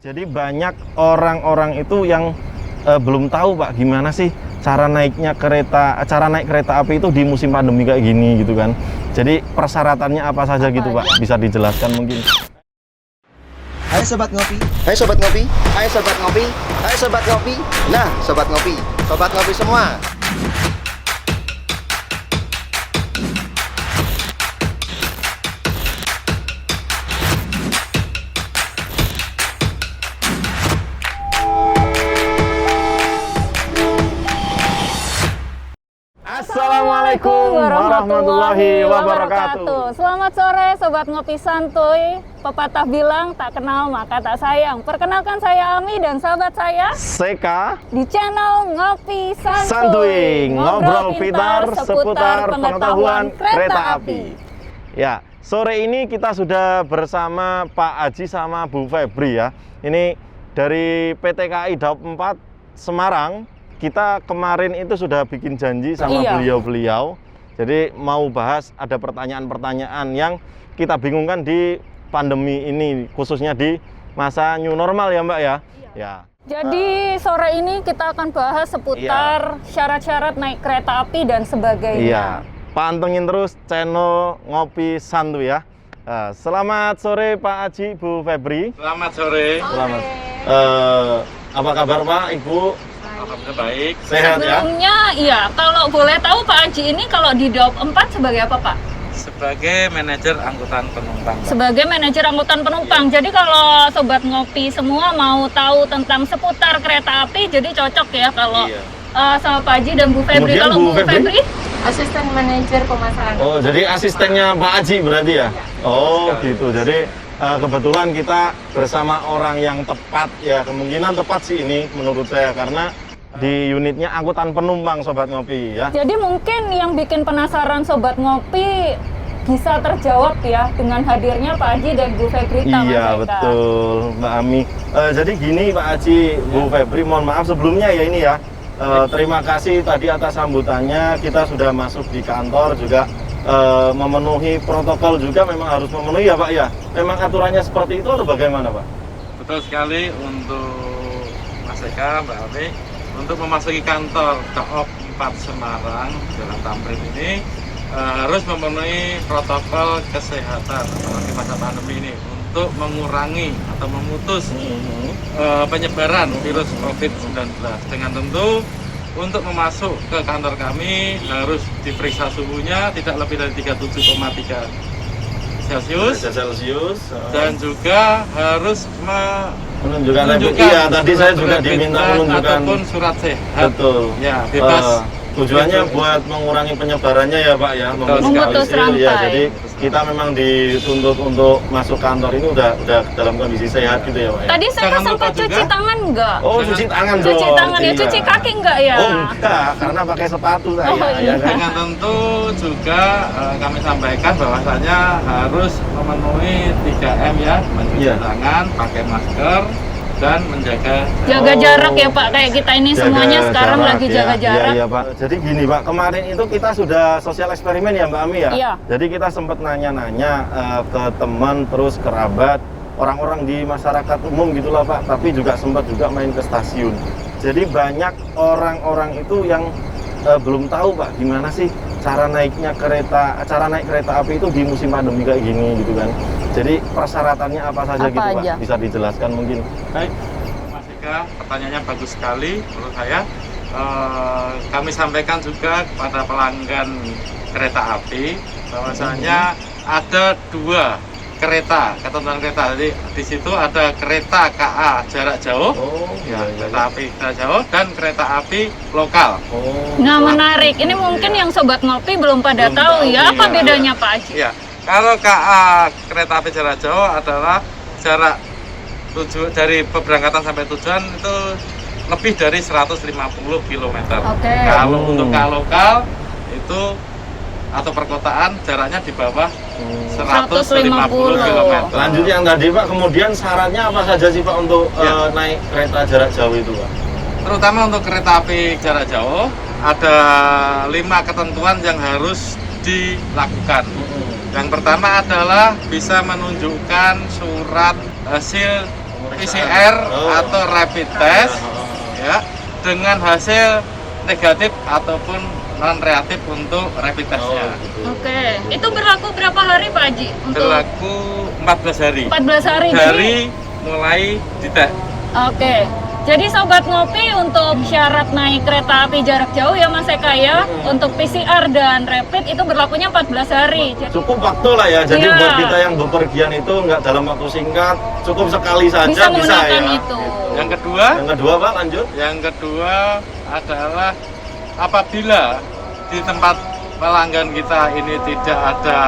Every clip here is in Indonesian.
Jadi banyak orang-orang itu yang belum tahu Pak, gimana sih cara naik kereta api itu di musim pandemi kayak gini gitu kan. Jadi persyaratannya apa saja gitu Pak? Bisa dijelaskan mungkin. Hai Sobat Ngopi, hai Sobat Ngopi, hai Sobat Ngopi, hai Sobat Ngopi. Nah, Sobat Ngopi semua. Assalamualaikum warahmatullahi wabarakatuh. Selamat sore Sobat Ngopi Santuy. Pepatah bilang tak kenal maka tak sayang. Perkenalkan saya Ami dan sahabat saya Seka di channel Ngopi Santuy. Santuy, ngobrol pintar seputar pengetahuan kereta api. Ya, sore ini kita sudah bersama Pak Haji sama Bu Febri ya. Ini dari PT KAI Daop 4 Semarang. Kita kemarin itu sudah bikin janji sama beliau-beliau. Jadi mau bahas ada pertanyaan-pertanyaan yang kita bingungkan di pandemi ini, khususnya di masa new normal ya Mbak ya. Ya. Jadi sore ini kita akan bahas seputar syarat-syarat naik kereta api dan sebagainya. Iya. Pantengin terus channel Ngopi Santuy ya. Selamat sore Pak Haji, Bu Febri. Selamat sore. Selamat. Apa kabar Pak, Ibu? Alhamdulillah baik. Sehat ya? Sebelumnya, iya. Kalau boleh tahu Pak Haji ini kalau di Daop 4 sebagai apa Pak? Sebagai manajer angkutan penumpang. Pak. Sebagai manajer angkutan penumpang. Jadi kalau Sobat Ngopi semua mau tahu tentang seputar kereta api, jadi cocok ya kalau sama Pak Haji dan Bu Febri. Kemudian Kalau Bu Bu Febri? Febri? Asisten manajer pemasaran. Oh, jadi asistennya Pak Haji berarti ya? Oh, gitu. Jadi kebetulan kita bersama orang yang tepat ya, kemungkinan tepat sih ini menurut saya karena di unitnya angkutan penumpang Sobat Ngopi ya. Jadi mungkin yang bikin penasaran Sobat Ngopi bisa terjawab ya dengan hadirnya Pak Haji dan Bu Febri. Iya betul Mbak Ami. Jadi gini Pak Haji, Bu Febri, mohon maaf sebelumnya ya ini ya. Terima kasih tadi atas sambutannya. Kita sudah masuk di kantor juga memenuhi protokol juga memang harus memenuhi ya Pak ya. Memang aturannya seperti itu atau bagaimana Pak? Betul sekali untuk Mas Eka, Mbak Ami. Untuk memasuki kantor Daop 4 Semarang, Jalan Tamrin ini harus memenuhi protokol kesehatan apalagi masa pandemi ini untuk mengurangi atau memutus penyebaran virus COVID-19. Dengan tentu untuk memasuk ke kantor kami harus diperiksa suhunya tidak lebih dari 37,3 Celcius dan juga harus menunjukkan iya tadi saya juga diminta menunjukkan ataupun surat sehat. Betul Ya, bebas. Tujuannya buat mengurangi penyebarannya ya Pak ya, memutus rantai. Ya, jadi kita memang dituntut untuk masuk kantor ini udah dalam kondisi sehat gitu ya Pak ya. Tadi saya sempat cuci tangan enggak? Oh, cuci tangan dong. Cuci tangan ya, cuci kaki enggak ya? Oh enggak, karena pakai sepatu saya. Ya, kan? Dengan tentu juga kami sampaikan bahwasanya harus memenuhi 3M ya, mencuci tangan, pakai masker, dan menjaga jarak ya Pak, kayak kita ini semuanya sekarang lagi jaga jarak. Iya Pak. Jadi gini Pak, kemarin itu kita sudah sosial eksperimen ya Mbak Ami ya. Iya. Jadi kita sempat nanya-nanya ke teman terus kerabat, orang-orang di masyarakat umum gitulah Pak. Tapi juga sempat juga main ke stasiun. Jadi banyak orang-orang itu yang belum tahu Pak, gimana sih cara naik kereta api itu di musim pandemi kayak gini gitu kan. Jadi persyaratannya apa saja gitu Pak? Bisa dijelaskan mungkin. Baik, Mas Eka, pertanyaannya bagus sekali menurut saya. Kami sampaikan juga kepada pelanggan kereta api bahwasanya ada 2 ketentuan kereta. Jadi di situ ada kereta KA jarak jauh, kereta api jarak jauh dan kereta api lokal. Nah menarik, ini mungkin yang Sobat Ngopi belum pada tahu ya, apa bedanya Pak Haji? Iya, kalau KA kereta api jarak jauh adalah jarak dari pemberangkatan sampai tujuan itu lebih dari 150 km. Kalau untuk KA lokal itu atau perkotaan jaraknya di bawah 150 km. Lanjut yang tadi Pak, kemudian syaratnya apa saja sih Pak untuk naik kereta jarak jauh itu Pak? Terutama untuk kereta api jarak jauh ada 5 ketentuan yang harus dilakukan. Yang pertama adalah bisa menunjukkan surat hasil PCR atau rapid test ya dengan hasil negatif ataupun non reaktif untuk rapid testnya. Oke, itu berlaku berapa hari Pak Haji? Berlaku 14 hari. 14 hari Dari mulai dites. Oke. Jadi Sobat Ngopi, untuk syarat naik kereta api jarak jauh ya Mas Eka ya, untuk PCR dan rapid itu berlakunya 14 hari. Cukup waktu lah ya, jadi Iya. buat kita yang bepergian itu nggak dalam waktu singkat, cukup sekali saja Bisa menggunakan ya. itu. Yang kedua, Pak, lanjut. Yang kedua adalah apabila di tempat pelanggan kita ini tidak ada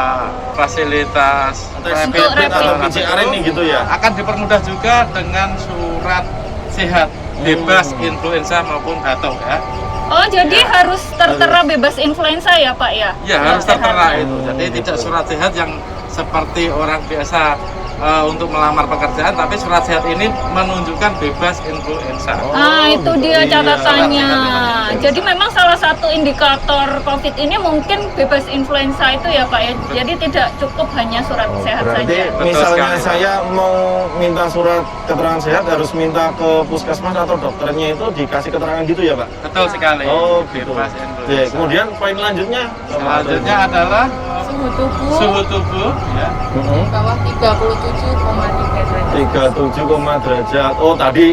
fasilitas Untuk rapid atau PCR ini gitu ya. akan dipermudah juga dengan surat sehat bebas influenza maupun batuk ya. Oh, jadi harus tertera bebas influenza ya Pak ya? Ya harus Surat tertera sehat. itu. Jadi tidak surat sehat yang seperti orang biasa untuk melamar pekerjaan, tapi surat sehat ini menunjukkan bebas influenza. Ah, itu dia Iya. catatannya. Jadi memang salah satu indikator COVID ini mungkin bebas influenza itu ya Pak ya. Jadi tidak cukup hanya surat sehat Berarti saja. Betul misalnya sekali. saya mau minta surat keterangan sehat harus minta ke puskesmas atau dokternya itu dikasih keterangan gitu ya Pak? Betul sekali. Oh gitu. Bebas Oke, influenza. kemudian poin lanjutnya? Selanjutnya adalah Suhu tubuh suhu tubuh ya. Mhm. di bawah 37,3 derajat. 37, derajat. Oh tadi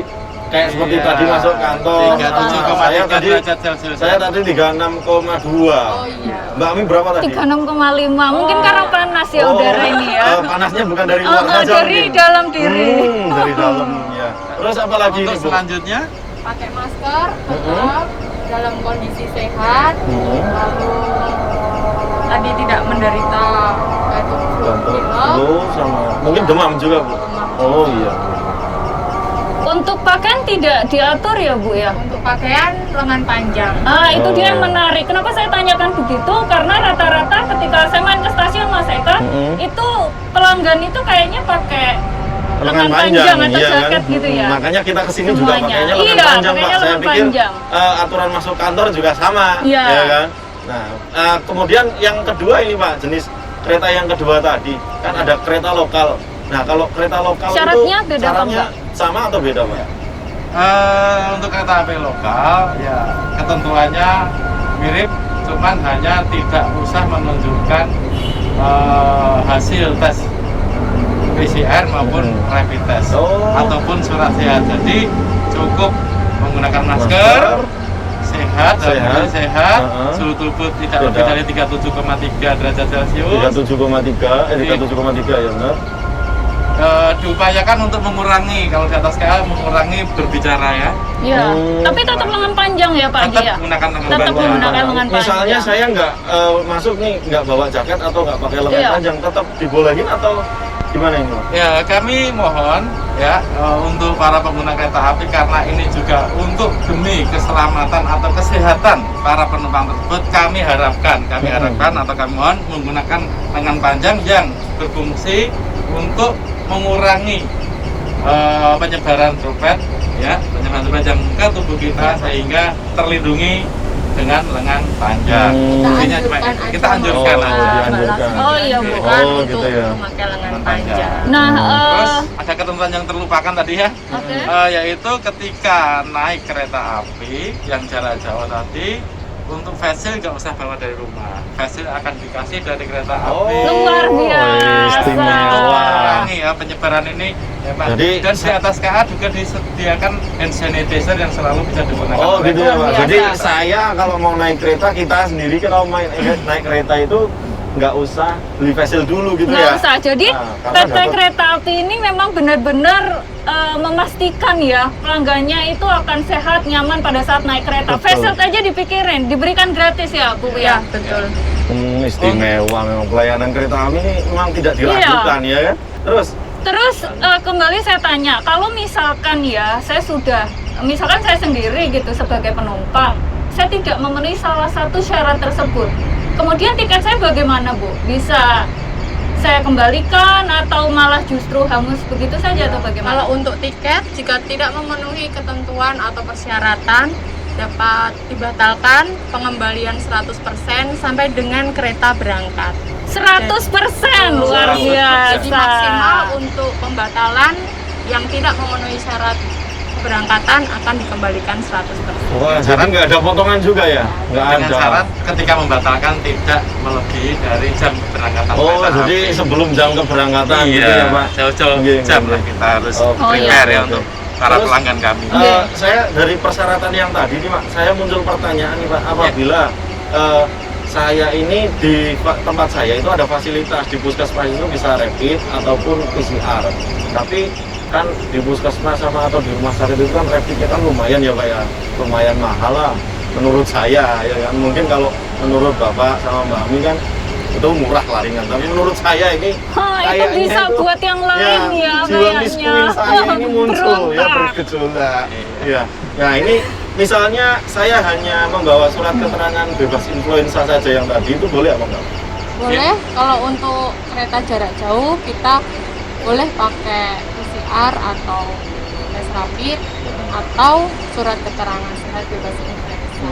kayak seperti Iya. tadi masuk kantor. 37,3 Saya tadi derajat Celcius. saya tadi 36,2. Oh iya. Mbak Ami berapa tadi? 36,5. Mungkin karena panas ya Oh, udara ini ya. Panasnya bukan dari luar saja dari mungkin. dalam diri. Dari dalam ya. Terus apa lagi Untuk nih, Bu? selanjutnya Pakai masker tetap dalam kondisi sehat. Lalu tadi tidak menderita batuk Batuk, pilek. flu sama mungkin demam juga, Bu. Oh iya. Untuk pakaian tidak diatur ya Bu ya? Untuk pakaian lengan panjang. Ah, itu Oh. dia yang menarik. Kenapa saya tanyakan begitu? Karena rata-rata ketika saya main ke stasiun Mas Eka, itu pelanggan itu kayaknya pakai lengan panjang atau iya jaket kan? gitu ya. Makanya kita kesini juga Semuanya. pakainya lengan Iya, panjang, Pak. pakainya Saya lengan pikir panjang. aturan masuk kantor juga sama, Iya. ya kan? Nah, kemudian yang kedua ini Pak, jenis kereta yang kedua tadi kan ada kereta lokal. Nah, kalau kereta lokal Syaratnya itu beda apa syaratnya sama atau beda, Pak? untuk kereta api lokal ya ketentuannya mirip, cuman hanya tidak usah menunjukkan hasil tes PCR maupun rapid test ataupun surat sehat. Jadi cukup menggunakan masker, sehat, dalam keadaan sehat, suhu tubuh tidak lebih dari 37,3 derajat Celcius. 37,3 ya benar. Diupayakan untuk mengurangi, kalau di atas KL mengurangi berbicara ya. Iya. Tapi tetap lengan panjang ya Pak Haji Tetap ya? menggunakan lengan Tetap panjang. menggunakan lengan panjang. Misalnya saya nggak masuk nih, nggak bawa jaket atau nggak pakai lengan Iya. panjang, tetap dibolehin atau gimana ini, Pak? Ya, kami mohon ya untuk para pengguna kereta api, karena ini juga untuk demi keselamatan atau kesehatan para penumpang tersebut, kami harapkan atau kami mohon menggunakan lengan panjang yang berfungsi untuk mengurangi penyebaran droplet ya, penyebaran droplet yang ke tubuh kita sehingga terlindungi dengan lengan panjang. Intinya cuma kita anjurkan Oh, aja. dianjurkan. Oh iya Bu. Oh, Untuk gitu ya. memakai lengan panjang. Nah, Terus ada ketentuan yang terlupakan tadi ya, oke. yaitu ketika naik kereta api yang jarak jauh tadi, untuk face shield nggak usah bawa dari rumah. Face shield akan dikasih dari kereta api. Luar biasa. Istimewa. Mengurangi ya penyebaran ini ya, Pak. Jadi- Dan di atas KA juga disediakan hand sanitizer yang selalu bisa digunakan. Oh oleh gitu ya Pak. Luar biasa. Jadi saya kalau mau naik kereta, kita sendiri kalau naik kereta itu nggak usah beli face shield dulu gitu Nggak ya. usah. Jadi Nah, karena PT dapat- Kereta Api ini memang benar-benar memastikan ya pelanggannya itu akan sehat, nyaman pada saat naik kereta. Betul. Face shield aja dipikirin, diberikan gratis ya Bu ya. Betul. Istimewa memang pelayanan kereta api ini memang tidak diragukan ya kan. Terus Kembali saya tanya, kalau misalkan ya misalkan saya sendiri gitu sebagai penumpang, saya tidak memenuhi salah satu syarat tersebut. Kemudian tiket saya bagaimana Bu? Bisa saya kembalikan atau malah justru hangus begitu saja atau bagaimana? Kalau untuk tiket, jika tidak memenuhi ketentuan atau persyaratan, dapat dibatalkan pengembalian 100% sampai dengan kereta berangkat. 100% luar Jadi biasa. maksimal untuk pembatalan yang tidak memenuhi syarat keberangkatan akan dikembalikan 100%. Wah, jadi nggak ada potongan juga ya? Nggak Dengan ada. syarat ketika membatalkan tidak melebihi dari jam keberangkatan Oh, kereta jadi api. sebelum jam keberangkatan Iya, gitu ya, Pak? jauh-jauh Iya, jam iya. lah kita harus Oh, prepare iya. ya untuk para Terus, pelanggan kami. Saya dari persyaratan yang tadi nih, Pak, saya muncul pertanyaan nih, Pak. Apabila saya ini di tempat saya itu ada fasilitas di puskesmas itu bisa rapid ataupun PCR. Tapi kan di puskesmas sama atau di rumah sakit itu kan rapidnya kan lumayan ya, Pak ya, lumayan mahal lah menurut saya ya kan. Mungkin kalau menurut Bapak sama Mbak Ami kan itu murah lah ringan, tapi menurut saya ini itu kayaknya bisa itu, buat yang lain ya, jiwa kayaknya. miskin saya ini muncul ya, Berontak. bergejolak ya. Nah ini misalnya saya hanya membawa surat keterangan bebas influenza saja yang tadi, itu boleh apa enggak? Boleh, kalau untuk kereta jarak jauh kita boleh pakai PCR atau tes rapid atau surat keterangan sehat bebas influenza.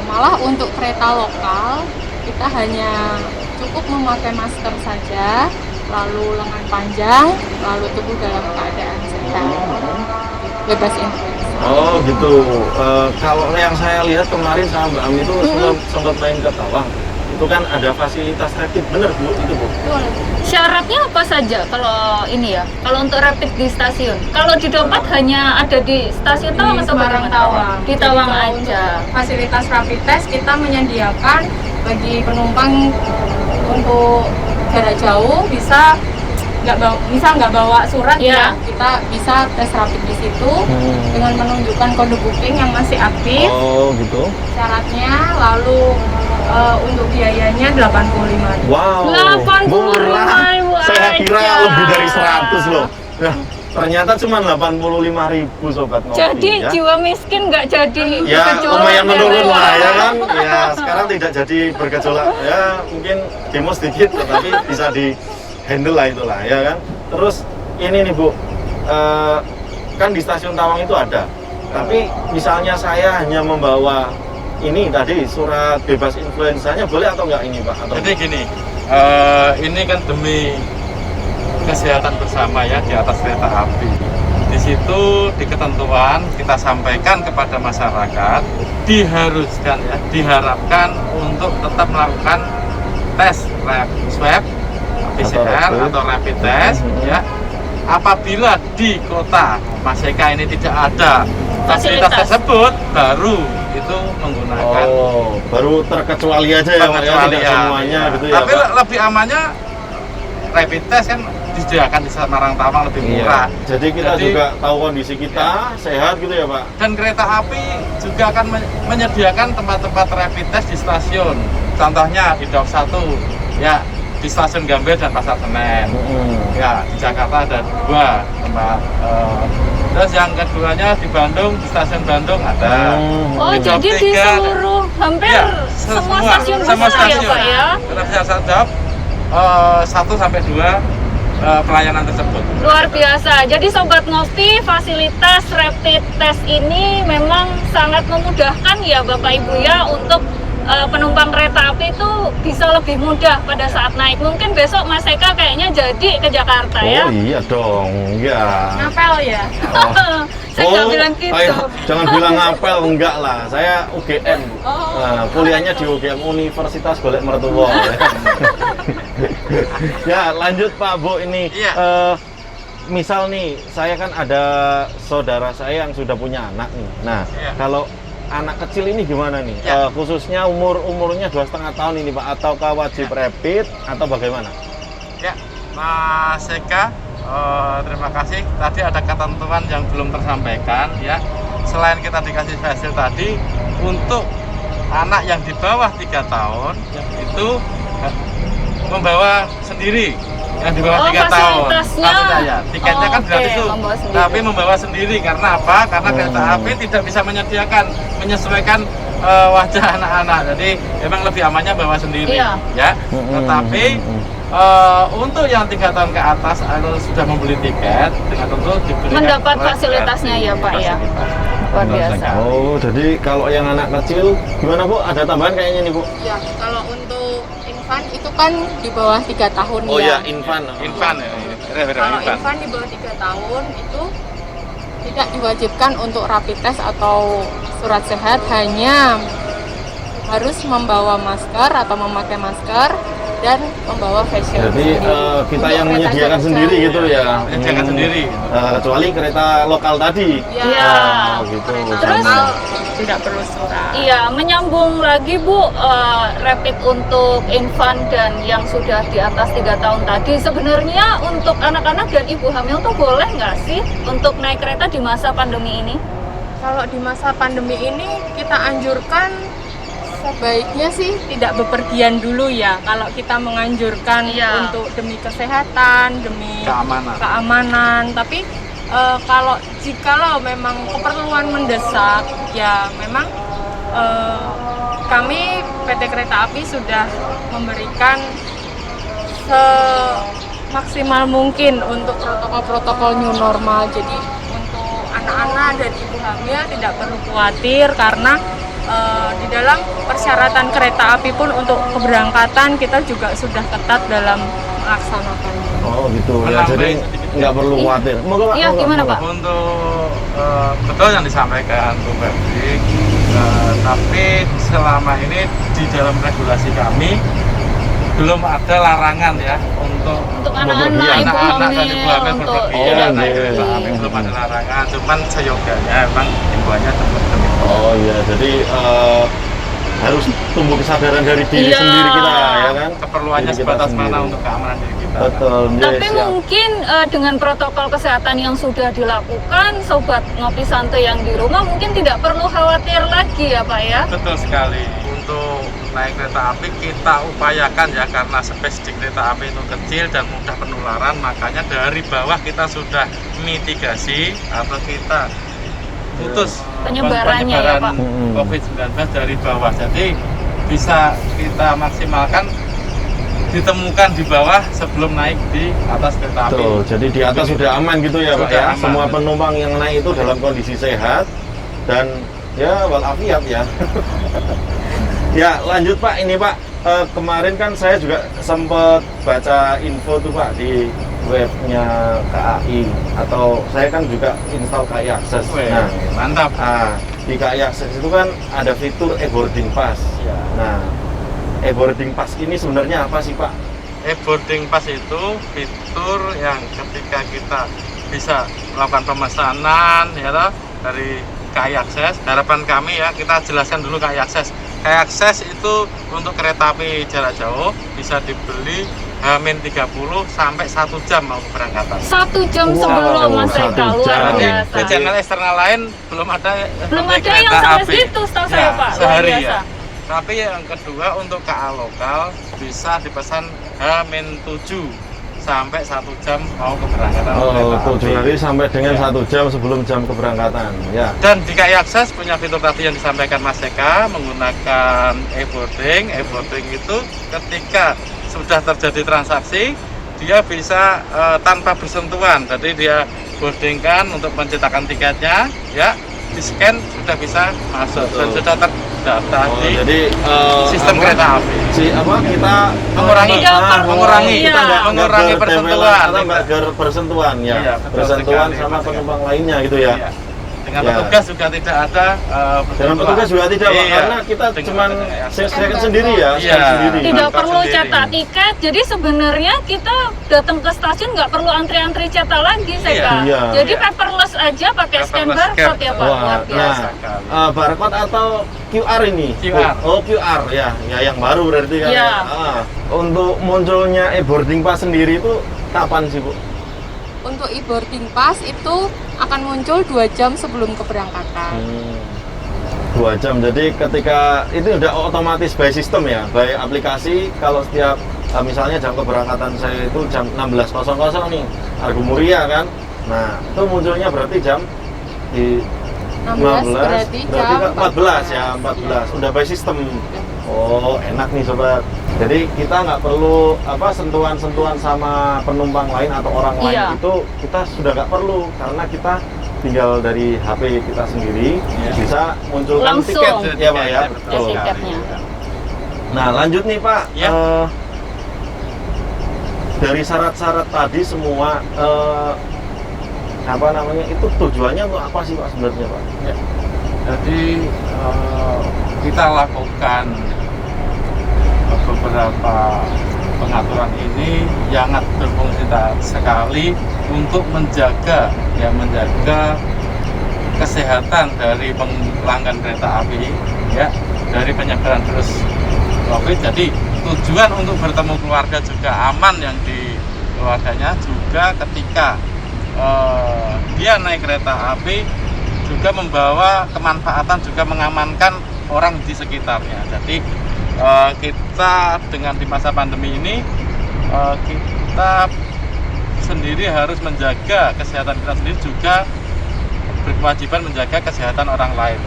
Malah untuk kereta lokal kita hanya cukup memakai masker saja, lalu lengan panjang, lalu tubuh dalam keadaan sehat, bebas influenza. Oh gitu. Kalau yang saya lihat kemarin sama Mbak Ami itu sempat main ke Tawang, itu kan ada fasilitas rapid, bener Bu itu Bu? Syaratnya apa saja kalau ini ya? Kalau untuk rapid di stasiun, kalau di Dompat hanya ada di stasiun Tawang atau Semarang bagaimana? Tawang. Di Tawang Jadi kalau aja. untuk fasilitas rapid test kita menyediakan bagi penumpang untuk jarak jauh bisa nggak bawa surat Iya. ya, kita bisa tes rapid di situ dengan menunjukkan kode booking yang masih aktif. Oh gitu. Syaratnya lalu untuk biayanya 85.000. Wow. 85.000 murah. Saya kira aja. lebih dari 100 loh. Nah, ternyata cuma 85.000 sobat ngopi. Jadi ya. jiwa miskin nggak jadi Ya bergejolak lumayan ya, menurun Pak. lah ya kan. Ya sekarang tidak jadi bergejolak. Ya mungkin demo sedikit tetapi bisa di handle lah itulah ya kan. Terus ini nih Bu, kan di stasiun Tawang itu ada. Tapi misalnya saya hanya membawa ini tadi surat bebas influenzanya, boleh atau enggak ini Pak? Atau Jadi gini, ini kan demi kesehatan bersama ya di atas kereta api. Di situ di ketentuan kita sampaikan kepada masyarakat diharuskan ya, diharapkan untuk tetap melakukan tes swab PCR atau rapid test ya. Apabila di kota Mas Eka ini tidak ada fasilitas Fasilitas. tersebut, baru itu menggunakan baru terkecuali aja ya Pak ya, tidak pengecualian. semuanya gitu ya Tapi Pak. lebih amannya rapid test kan disediakan di Semarang Tawang lebih murah. Jadi kita juga tahu kondisi kita sehat gitu ya Pak. Dan kereta api juga akan menyediakan tempat-tempat rapid test di stasiun. Contohnya di Daob 1 ya, di stasiun Gambir dan Pasar Senen. Ya, di Jakarta ada 2 tempat. Terus yang keduanya di Bandung, di stasiun Bandung ada. Oh, Di Daob jadi di 3 seluruh hampir ya, semua stasiun semua besar ya stasiun. Pak ya. Stasiun Daob 1 sampai 2 pelayanan tersebut. Luar biasa. Jadi Sobat Ngopi, fasilitas rapid test ini memang sangat memudahkan ya Bapak Ibu ya untuk penumpang kereta api itu bisa lebih mudah pada saat naik. Mungkin besok Mas Eka kayaknya jadi ke Jakarta ya. Oh iya dong, ya. Ngapel ya. Saya nggak bilang gitu. ayo, jangan bilang ngapel, enggak lah. Saya UGM. Nah, kuliahnya di UGM Universitas Golek Mertua. Ya, lanjut Pak Bu ini. Iya. Misal nih, saya kan ada saudara saya yang sudah punya anak nih. Nah, Iya. kalau anak kecil ini gimana nih? Iya. Khususnya umurnya 2,5 tahun ini Pak, ataukah wajib rapid atau bagaimana? Ya, Mas Eka, terima kasih. Tadi ada ketentuan yang belum tersampaikan ya. Selain kita dikasih hasil tadi, untuk anak yang di bawah 3 tahun itu membawa sendiri. Yang di bawah 3 tahun. fasilitasnya. Maksudnya ya, tiketnya kan Oke, gratis tuh. membawa sendiri. Tapi membawa sendiri karena apa? Karena kereta api tidak bisa menyesuaikan wajah anak-anak. Jadi memang lebih amannya bawa sendiri Iya. ya. Tetapi untuk yang 3 tahun ke atas sudah membeli tiket dengan tentu diberikan Mendapat oleh fasilitasnya ya, Pak, ya. fasilitas. Luar biasa. Oh, jadi kalau yang anak kecil gimana Bu? Ada tambahan kayaknya nih Bu? Ya, kalau untuk infan itu kan di bawah 3 tahun Oh ya. ya, infan. Infan ya. Kalau infant di bawah 3 tahun itu tidak diwajibkan untuk rapid test atau surat sehat, hanya harus membawa masker atau memakai masker dan membawa face shield. Jadi kita yang menyediakan sendiri gitu ya. Menyediakan sendiri. Kecuali kereta lokal tadi. Iya. Gitu. Terus tidak perlu surat. iya, menyambung lagi Bu, rapid untuk infant dan yang sudah di atas 3 tahun tadi, sebenarnya untuk anak-anak dan ibu hamil tuh boleh nggak sih untuk naik kereta di masa pandemi ini? Kalau di masa pandemi ini kita anjurkan sebaiknya sih tidak bepergian dulu ya. Kalau kita menganjurkan Iya. untuk demi kesehatan, demi Keamanan. tapi jikalau memang keperluan mendesak, ya memang kami PT Kereta Api sudah memberikan semaksimal mungkin untuk protokol-protokol new normal. Jadi untuk anak-anak dan ibu hamil tidak perlu khawatir, karena di dalam persyaratan kereta api pun untuk keberangkatan kita juga sudah ketat dalam melaksanakannya. Oh gitu ya, jadi nggak perlu khawatir. Iya, gimana Pak? Untuk betul yang disampaikan Bu Febri, tapi selama ini di dalam regulasi kami belum ada larangan ya untuk anak-anak, ibu anak-anak dan ibu hamil hamil, untuk berpergian naik iya. kereta api, belum ada larangan. Cuman seyoganya memang himbauannya tetap. Oh iya, jadi harus tumbuh kesadaran dari diri Iya. sendiri kita ya kan. Keperluannya Diri kita sebatas mana sendiri. untuk keamanan diri kita. Betul. Tapi yes, mungkin dengan protokol kesehatan yang sudah dilakukan, sobat ngopi santai yang di rumah mungkin tidak perlu khawatir lagi ya Pak ya? Betul sekali. Untuk naik kereta api kita upayakan ya, karena space di kereta api itu kecil dan mudah penularan, makanya dari bawah kita sudah mitigasi atau kita putus Penyebarannya ya, Pak. COVID-19 dari bawah. Jadi bisa kita maksimalkan ditemukan di bawah sebelum naik di atas kereta api. Betul. Jadi di atas sudah aman gitu ya Pak Sudah ya. aman. Semua penumpang yang naik itu dalam kondisi sehat dan ya walafiat ya. Ya lanjut Pak, ini Pak, kemarin kan saya juga sempat baca info tuh Pak di webnya KAI, atau saya kan juga install KAI Akses. Weh, Nah, mantap. di KAI Akses itu kan ada fitur e-boarding pass. Ya. Nah, e-boarding pass ini sebenarnya apa sih Pak? E-boarding pass itu fitur yang ketika kita bisa melakukan pemesanan ya toh, dari KAI Akses. Harapan kami ya, kita jelaskan dulu KAI Akses. KAI Akses itu untuk kereta api jarak jauh bisa dibeli H-30 sampai 1 jam mau keberangkatan. 1 jam Wow, sebelum Mas 1 Eka, luar jam. biasa. Di channel eksternal lain belum ada Belum ada seperti yang kereta sampai api. situ, setahu saya, Ya, Pak. Luar sehari biasa. ya. Tapi yang kedua untuk KA lokal bisa dipesan H-7 sampai 1 jam mau keberangkatan Oh, kereta 7 api. hari sampai dengan Ya. 1 jam sebelum jam keberangkatan. Ya. Dan di KAI Akses punya fitur tadi yang disampaikan Mas Eka, menggunakan e-boarding. E-boarding itu ketika sudah terjadi transaksi, dia bisa tanpa bersentuhan. Jadi dia boardingkan untuk mencetakkan tiketnya, ya, di scan sudah bisa masuk dan Betul. sudah terdaftar Oh, di jadi sistem apa, kereta api. kita Mengurangi, mengurangi iya. kita nggak Mengurangi berdemelan persentuhan. atau nggak bersentuhan ya, Iya, betul bersentuhan sekali, sama betul penumpang lainnya gitu ya. Iya. Dengan Ya. petugas juga tidak ada Dengan bersentuhan. petugas juga tidak Pak, Iya. karena kita Dengan cuman adanya scan sendiri ya, Iya. scan sendiri. Tidak Mantap perlu sendiri. cetak tiket, jadi sebenarnya kita datang ke stasiun nggak perlu antri-antri cetak lagi, Seka. Iya. Jadi Iya. paperless aja pakai scan Paperless barcode scan. ya Pak, Wah, luar biasa. nah, barcode atau QR ini? QR. Oh, QR ya, ya yang baru berarti kan. Iya. Untuk munculnya e-boarding pass sendiri itu kapan sih Bu? Untuk e-boarding pass itu akan muncul 2 jam sebelum keberangkatan. 2 jam, jadi ketika itu udah otomatis by system ya, by aplikasi. Kalau setiap misalnya jam keberangkatan saya itu jam 16.00 nih, Argo Muria kan. Nah, itu munculnya berarti jam di 16 berarti jam 14 ya, 14. Udah by system. Oh, enak nih sobat. Jadi kita nggak perlu sentuhan-sentuhan sama penumpang lain atau orang lain, Iya. itu kita sudah nggak perlu, karena kita tinggal dari HP kita sendiri bisa munculkan Langsung. tiket ya Pak ya. Betul. Betul. Tiketnya. Nah lanjut nih Pak. Ya. dari syarat-syarat tadi semua apa namanya itu tujuannya untuk apa sih Pak sebenarnya Pak? Ya. Jadi kita lakukan beberapa pengaturan ini yang sangat berfungsi sekali untuk menjaga kesehatan dari pelanggan kereta api, ya, dari penyebaran virus COVID. Jadi tujuan untuk bertemu keluarga juga aman yang di keluarganya, juga ketika dia naik kereta api juga membawa kemanfaatan, juga mengamankan orang di sekitarnya. Jadi kita dengan di masa pandemi ini kita sendiri harus menjaga kesehatan kita sendiri, juga berkewajiban menjaga kesehatan orang lain.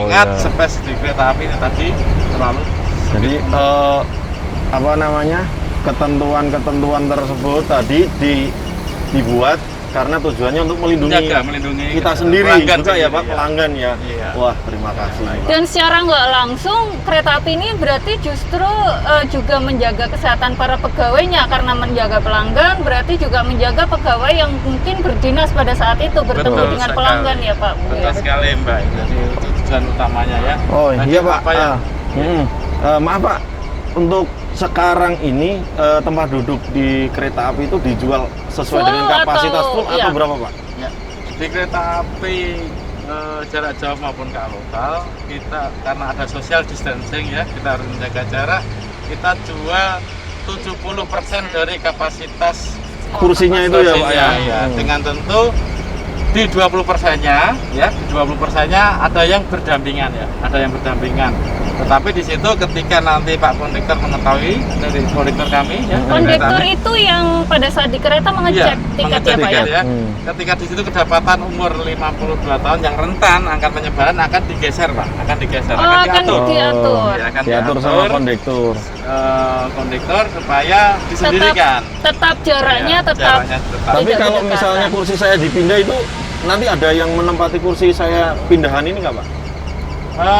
Ingat, space di kereta api ini tadi terlalu jadi apa namanya ketentuan-ketentuan tersebut tadi dibuat karena tujuannya untuk melindungi kita sendiri juga ya Pak, pelanggan ya. Iya. Wah, terima kasih. Dan secara nggak langsung kereta api ini berarti justru juga menjaga kesehatan para pegawainya, karena menjaga pelanggan berarti juga menjaga pegawai yang mungkin berdinas pada saat itu bertemu Betul dengan sekali. pelanggan ya Pak. Betul sekali Mbak. Jadi itu tujuan utamanya ya. Oh Nah, iya Pak. apa ya? Maaf Pak, untuk sekarang ini tempat duduk di kereta api itu dijual sesuai Full dengan kapasitas atau- full atau iya. berapa Pak? Ya, di kereta api jarak jauh maupun KA lokal, kita karena ada social distancing ya, kita harus menjaga jarak. Kita jual 70% dari kapasitas Kursinya itu ya Pak ya. ya. Dengan tentu di 20%-nya ya, di 20%-nya ada yang berdampingan ya, ada yang berdampingan. Tetapi di situ ketika nanti Pak Kondektor mengetahui dari kondektor kami ya, dari Kondektor kereta api, itu yang pada saat di kereta mengecek tiket mengecek ya Pak ya. tiket ya. Ketika di situ kedapatan umur 52 tahun yang rentan akan penyebaran akan digeser Pak, akan digeser, Oh, akan akan diatur. diatur. Ya, akan Diatur sama diatur, kondektur. kondektor supaya disendirikan. Tetap jaraknya Ya, tetap. jaraknya tetap. Tapi Tidak kalau berdekatan. misalnya kursi saya dipindah itu nanti ada yang menempati kursi saya pindahan ini nggak Pak?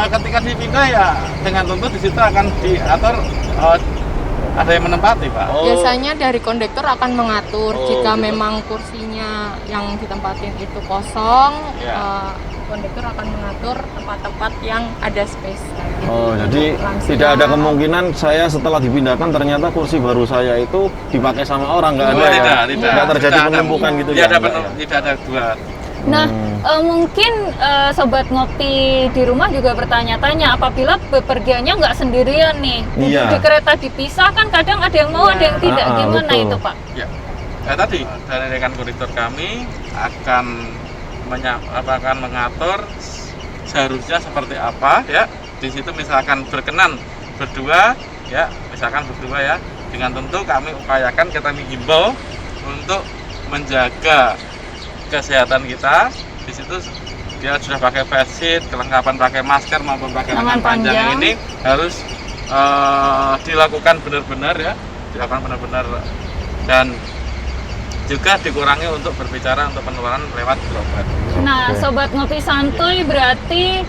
Ketika dipindah ya dengan tentu di situ akan diatur ada yang menempati Pak. Biasanya dari kondektor akan mengatur jika gitu. memang kursinya yang ditempatin itu kosong, Ya. kondektor akan mengatur tempat-tempat yang ada space. Oh, jadi Lansia. tidak ada kemungkinan saya setelah dipindahkan ternyata kursi baru saya itu dipakai sama orang, nggak Oh, ada ya? tidak. Nggak terjadi Tidak ada. penumpukan gitu Tidak ya? ada Nggak ya? tidak ada dua. Nah, mungkin Sobat Ngopi di rumah juga bertanya-tanya, apabila bepergiannya nggak sendirian nih, duduk Iya. di kereta dipisah kan kadang ada yang mau, ada yang tidak, gimana betul. itu Pak? Ya, tadi dari rekan kondektor kami akan akan mengatur seharusnya seperti apa ya. Di situ misalkan berkenan berdua ya, misalkan berdua ya, dengan tentu kami upayakan, kita menghimbau untuk menjaga kesehatan kita. Di situ dia sudah pakai face shield, kelengkapan pakai masker maupun pakai lengan panjang panjang. ini harus dilakukan benar-benar ya, dilakukan benar-benar, dan juga dikurangi untuk berbicara untuk penularan lewat droplet. Nah, Sobat Ngopi Santuy berarti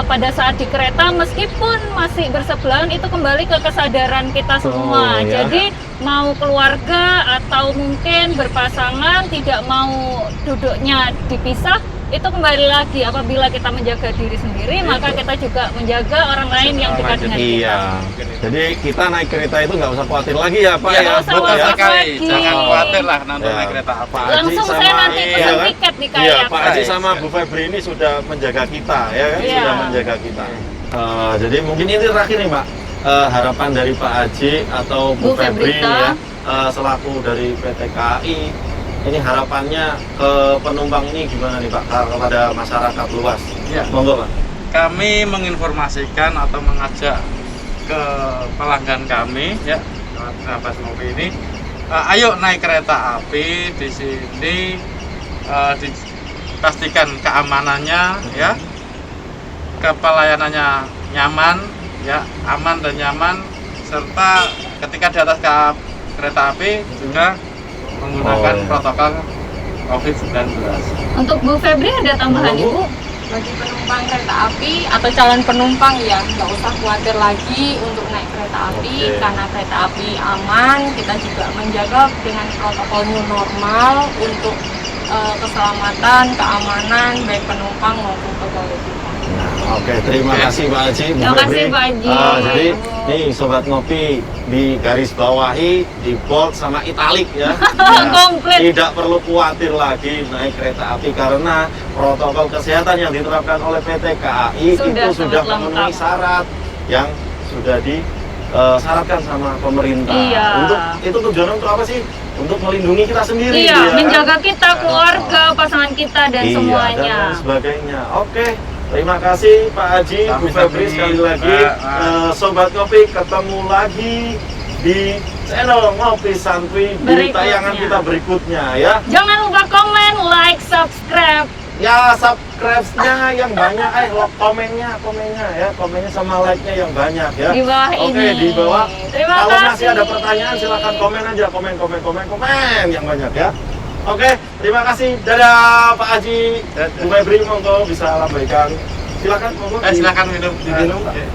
pada saat di kereta meskipun masih bersebelahan itu kembali ke kesadaran kita semua. ya. Jadi mau keluarga atau mungkin berpasangan tidak mau duduknya dipisah, itu kembali lagi apabila kita menjaga diri sendiri, maka kita juga menjaga orang lain yang dekat dengan kita. Iya. Jadi kita naik kereta itu nggak usah khawatir lagi ya Pak Ya, ya? nggak usah Betul ya? khawatir sekali. lagi. Jangan khawatir lah nanti Ya. naik kereta apa. Pak Haji Langsung sama- saya nanti iya pesan kan? tiket di Iya, kayak Pak Haji sama Bu Febri ini sudah menjaga kita ya kan? Iya. Sudah menjaga kita. Jadi mungkin ini terakhir nih Pak, harapan dari Pak Haji atau Bu Bu Febri Febrita. ya, selaku dari PT KAI, ini harapannya ke penumpang ini gimana nih Pak, kepada masyarakat luas? Ya. Monggo Pak. Kami menginformasikan atau mengajak ke pelanggan kami ya, sahabat ngopi ini, ayo naik kereta api di sini, dipastikan keamanannya ya, pelayanannya nyaman ya, aman dan nyaman, serta ketika di atas kereta api juga menggunakan Oh, iya. protokol COVID-19. Untuk Bu Febri ada tambahan Halo, Bu. Ibu? bagi penumpang kereta api atau calon penumpang ya nggak usah khawatir lagi untuk naik kereta api. Oke. Karena kereta api aman, kita juga menjaga dengan protokol new normal untuk keselamatan, keamanan baik penumpang maupun pegawai kita. Nah, oke, terima kasih Pak Haji. Bu Terima kasih, Febri. Pak Haji. Jadi nih Sobat Ngopi di garis bawahi, di bold sama italik ya. Komplit. Tidak perlu khawatir lagi naik kereta api karena protokol kesehatan yang diterapkan oleh PT KAI Sudah itu sudah sangat memenuhi lengkap. syarat yang sudah disyaratkan sama pemerintah. Iya. Untuk itu tujuannya untuk apa sih? Untuk melindungi kita sendiri. Iya, ya kan? menjaga kita, keluarga, pasangan kita dan Iya, semuanya. dan lain sebagainya. Oke, terima kasih Pak Haji, Bu Febri sekali lagi. Sobat Ngopi, ketemu lagi di channel Ngopi Santuy di Berikutnya. tayangan kita berikutnya ya. Jangan lupa komen, like, subscribe. Ya, subscribe-nya yang banyak, komennya ya, komennya sama like-nya yang banyak ya. Di bawah Oke, ini. di bawah. Terima Kalau kasih. masih ada pertanyaan silahkan komen aja, komen yang banyak ya. Oke, terima kasih. Dadah Pak Haji. Bu Febri monggo bisa lambaikan. Silakan monggo. Silakan minum. Diminum. Oke.